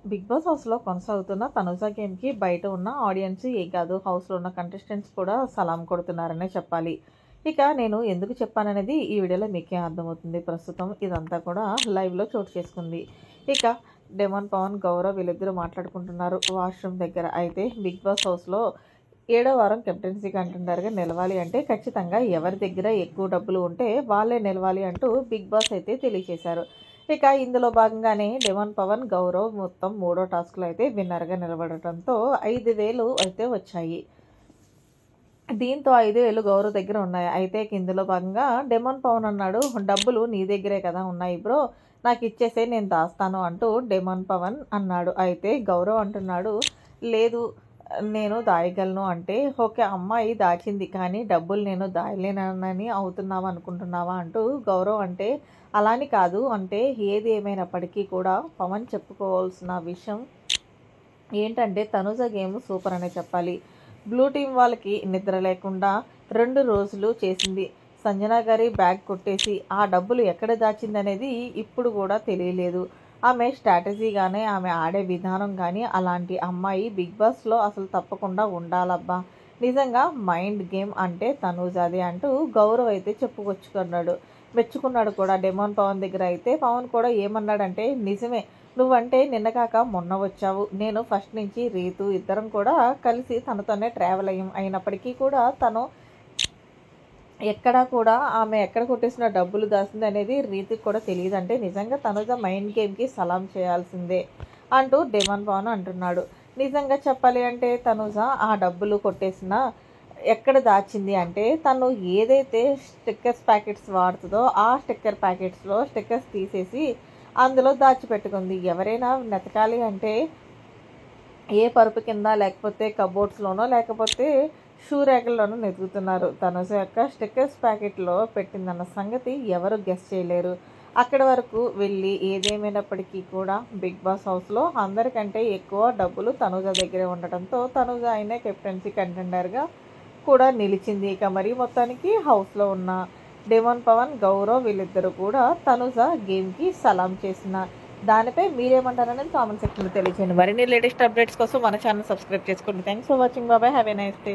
Big boss హౌస్లో కొనసాగుతున్న తనుజ గేమ్కి బయట ఉన్న ఆడియన్స్ ఏ కాదు హౌస్లో ఉన్న కంటెస్టెంట్స్ కూడా సలాం కొడుతున్నారనే చెప్పాలి. ఇక నేను ఎందుకు చెప్పాననేది ఈ వీడియోలో మీకే అర్థమవుతుంది. ప్రస్తుతం ఇదంతా కూడా లైవ్లో చోటు చేసుకుంది. ఇక డెమన్ పవన్ గౌరవ్ వీళ్ళిద్దరూ మాట్లాడుకుంటున్నారు వాష్రూమ్ దగ్గర. అయితే బిగ్ బాస్ హౌస్లో 7వ వారం కెప్టెన్సీ కంటెండర్గా నిలవాలి అంటే ఖచ్చితంగా ఎవరి దగ్గర ఎక్కువ డబ్బులు ఉంటే వాళ్ళే నిలవాలి అంటూ బిగ్ బాస్ అయితే తెలియజేశారు. ఇక ఇందులో భాగంగానే డెమన్ పవన్ గౌరవ్ మొత్తం 3వ టాస్క్లో అయితే విన్నర్గా నిలబడటంతో 5,000 అయితే వచ్చాయి. దీంతో 5,000 గౌరవ్ దగ్గర ఉన్నాయి. అయితే ఇందులో భాగంగా డెమన్ పవన్ అన్నాడు, డబ్బులు నీ దగ్గరే కదా ఉన్నాయి బ్రో, నాకు ఇచ్చేసే నేను దాస్తాను అంటూ డెమన్ పవన్ అన్నాడు. అయితే గౌరవ్ అంటున్నాడు, లేదు నేను దాయగలను అంటే, ఓకే అమ్మాయి దాచింది కానీ డబ్బులు నేను దాయలేనని అవుతున్నావా అనుకుంటున్నావా అంటూ గౌరవ్ అంటే, అలాని కాదు అంటే ఏది ఏమైనప్పటికీ కూడా పవన్ చెప్పుకోవాల్సిన విషయం ఏంటంటే తనుజ గేమ్ సూపర్ అనే చెప్పాలి. బ్లూ టీం వాళ్ళకి నిద్ర లేకుండా 2 రోజులు చేసింది. సంజన గారి బ్యాగ్ కొట్టేసి ఆ డబ్బులు ఎక్కడ దాచిందనేది ఇప్పుడు కూడా తెలియలేదు. ఆమె స్ట్రాటజీగానే ఆమె ఆడే విధానం కానీ అలాంటి అమ్మాయి బిగ్ బాస్లో అసలు తప్పకుండా ఉండాలబ్బా. నిజంగా మైండ్ గేమ్ అంటే తనూజాదే అంటూ గౌరవ్ అయితే చెప్పుకొచ్చుకున్నాడు, మెచ్చుకున్నాడు కూడా. డెమోన్ పవన్ దగ్గర అయితే పవన్ కూడా ఏమన్నాడంటే, నిజమే నువ్వంటే నిన్న కాక మొన్న వచ్చావు, నేను ఫస్ట్ నుంచి రీతు ఇద్దరం కూడా కలిసి తనతోనే ట్రావెల్ అయినప్పటికీ కూడా తను ఎక్కడా కూడా ఆమె ఎక్కడ కొట్టేసిన డబ్బులు దాసింది అనేది రీతికి కూడా తెలియదంటే నిజంగా తనుజ మైండ్ గేమ్కి సలాం చేయాల్సిందే అంటూ డెమన్ పవన్ అంటున్నాడు. నిజంగా చెప్పాలి అంటే తనుజ ఆ డబ్బులు కొట్టేసిన ఎక్కడ దాచింది అంటే తను ఏదైతే స్టిక్కర్స్ ప్యాకెట్స్ వాడుతుందో ఆ స్టిక్కర్ ప్యాకెట్స్లో స్టిక్కర్స్ తీసేసి అందులో దాచిపెట్టుకుంది. ఎవరైనా నెతకాలి అంటే ఏ పరుపు కింద లేకపోతే కబోర్డ్స్లోనో లేకపోతే షూ ర్యాకుల్లోనూ నెతుకుతున్నారు. తనుజ యొక్క స్టిక్కర్స్ ప్యాకెట్లో పెట్టిందన్న సంగతి ఎవరు గెస్ చేయలేరు. అక్కడి వరకు వెళ్ళి ఏదేమైనప్పటికీ కూడా బిగ్ బాస్ హౌస్లో అందరికంటే ఎక్కువ డబ్బులు తనుజ దగ్గరే ఉండటంతో తనుజ అయినా కెప్టెన్సీ కంటెండర్గా కూడా నిలిచింది. ఇక మరి మొత్తానికి హౌస్లో ఉన్న డెమన్ పవన్ గౌరవ్ వీళ్ళిద్దరూ కూడా తనుజ గేమ్కి సలాం చేసిన దానిపై మీరేమంటారనేది కామెంట్ సెక్షన్లో తెలియజేయండి. మరిన్ని లేటెస్ట్ అప్డేట్స్ కోసం మన ఛానల్ సబ్స్క్రైబ్ చేసుకోండి. Thanks for watching. బాబాయ్, హ్యావ్ ఎ నైస్ డే.